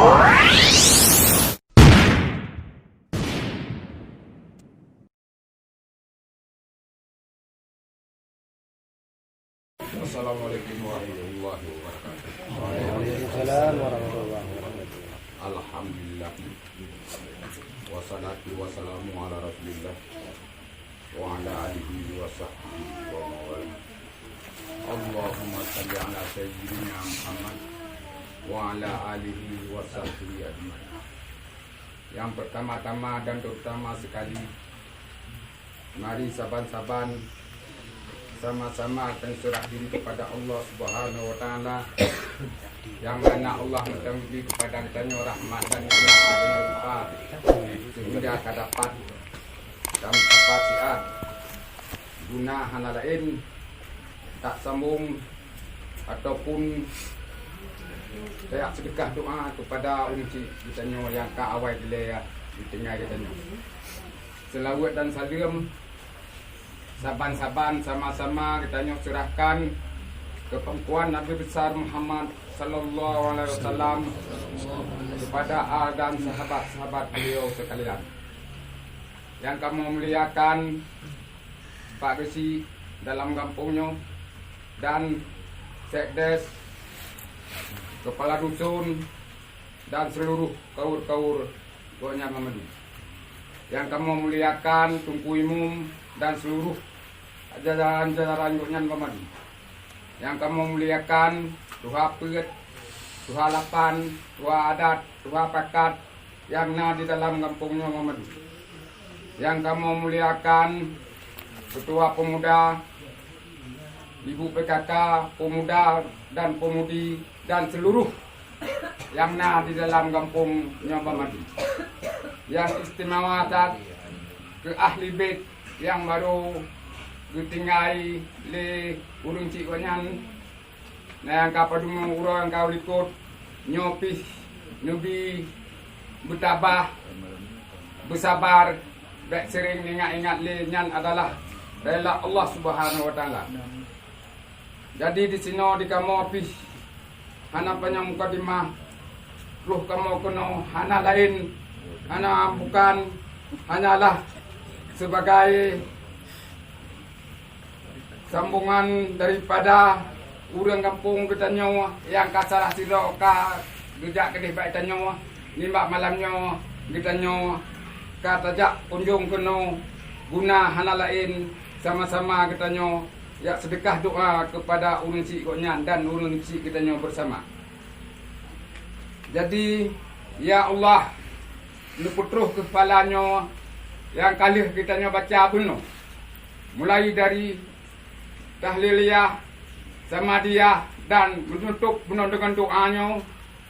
Assalamualaikum warahmatullahi wabarakatuh. Waalaikumsalam warahmatullahi wabarakatuh. Alhamdulillah. Wassalatu wassalamu ala rasulillah wa ala alihi wa sahbihi wa mawala. Allahumma salli ala sayyidina Muhammad wa ala alihi wa sahbihi ajmain. Yang pertama-tama dan terutama sekali, mari saban-saban sama-sama akan serah diri kepada Allah Subhanahu wa taala, yang mana Allah memberi kepada kita rahmat dan berlimpah sehingga kita dapat dalam kapasitas guna hal lain tak sambung ataupun saya sedekah doa kepada unci kita yang ka awal dia di tengah kita selawat dan salam saban-saban sama-sama kita serahkan ke pangkuan Nabi besar Muhammad sallallahu alaihi wasallam kepada dan sahabat-sahabat beliau sekalian. Yang kami muliakan Pak Besi dalam kampungnya dan Sekdes, kepala dusun dan seluruh kaur-kaur Gonya Mamadu. Yang kami muliakan Tunku Imum dan seluruh jajaran-jajaran Gonyan Mamadu. Yang kamu muliakan Tuha Pet, Tuha Lapan, Tuha Adat, Tuha Pakat yang di dalam kampungnya Mamadu. Yang kamu muliakan Ketua Pemuda, Ibu PKK, Pemuda dan Pemudi dan seluruh yang di dalam kampungnya Mamadu. Yang istimewa saat ke ahli bait yang baru ditinggai le urung cik wanyan na yang kapadung urang kau likut nyopis nubi bertabah bersabar baik sering ingat-ingat le nyan adalah rela Allah Subhanahu wa taala. Jadi di sini di kamu opis hana panjang mukadimah ruh kamu kono hana lain hana bukan hanyalah sebagai sambungan daripada urang kampung kita nyawa yang kasalah siro ka gejak kedih baik tanyawa limbak malamnya kita nyawa kata jak kunjung keno guna hana lain sama-sama kita nyawa ya sedekah doa kepada urang cik Gonyan dan urang cik kita nyawa bersama. Jadi ya Allah leputruh kepalanya yang kali kita baca benar, mulai dari tahliliyah, samadiyah dan menutup benar dengan doanya.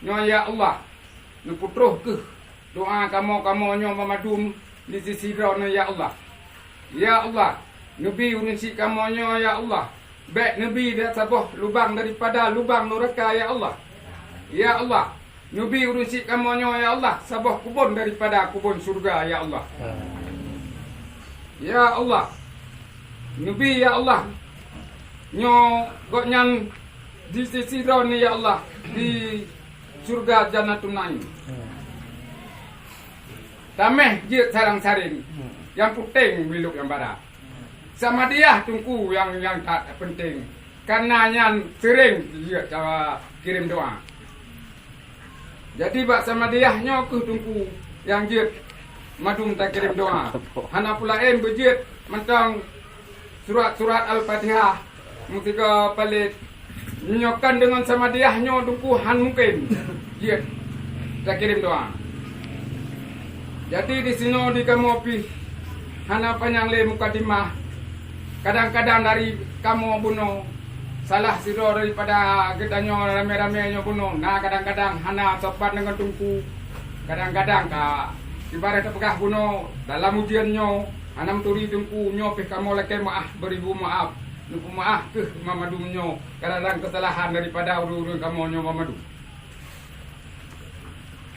Ya Allah, leputruh ke doa kamu nyo memadum di sisi rona ya Allah. Ya Allah, Nabi unsi kamu nyo ya Allah. Baik Nabi dia sabah lubang daripada lubang neraka ya Allah. Ya Allah, Nabi unsi kamu nyo ya Allah, sabah kubun daripada kubun surga ya Allah. Ya Allah, Nabi ya Allah, nyo Gonyan di sisi ni ya Allah di surga Jannatun Naim. Tameh je sarang-saring yang penting biluk yang barat. Sama dia tungku yang tak penting. Karena yang sering dia cara kirim doa. Jadi bak sama dia nyo ke tungku yang je madum tak kirim doa. Hana pula berjit mentang surat-surat Al-Fatihah mungkin palit nyokan dengan sama dia nyo dukuhan mungkin dia tak kirim doa. Jadi di sini di kamu pi hana panjang le mukadimah. Kadang-kadang dari kamu bunuh salah siro daripada kita nyo rame-rame nyo bunuh. Nah kadang-kadang hana sopan dengan tungku. Kadang-kadang ka ibarat pegah bunuh dalam ujiannya anam turi tungku nyo pih kamu laki maaf beribu maaf. Nuku maaf ke Mamadu nyo kadang-kadang kesalahan daripada urun kamu nyo Mamadu.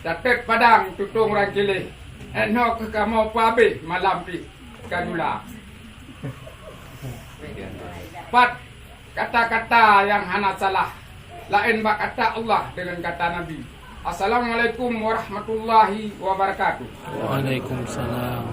Catet padang tutung orang kilih. Eno ke kamu pabe malam pi kadula. Pat kata-kata yang hana salah. Lain bak kata Allah dengan kata Nabi. Assalamualaikum warahmatullahi wabarakatuh. Waalaikumsalam.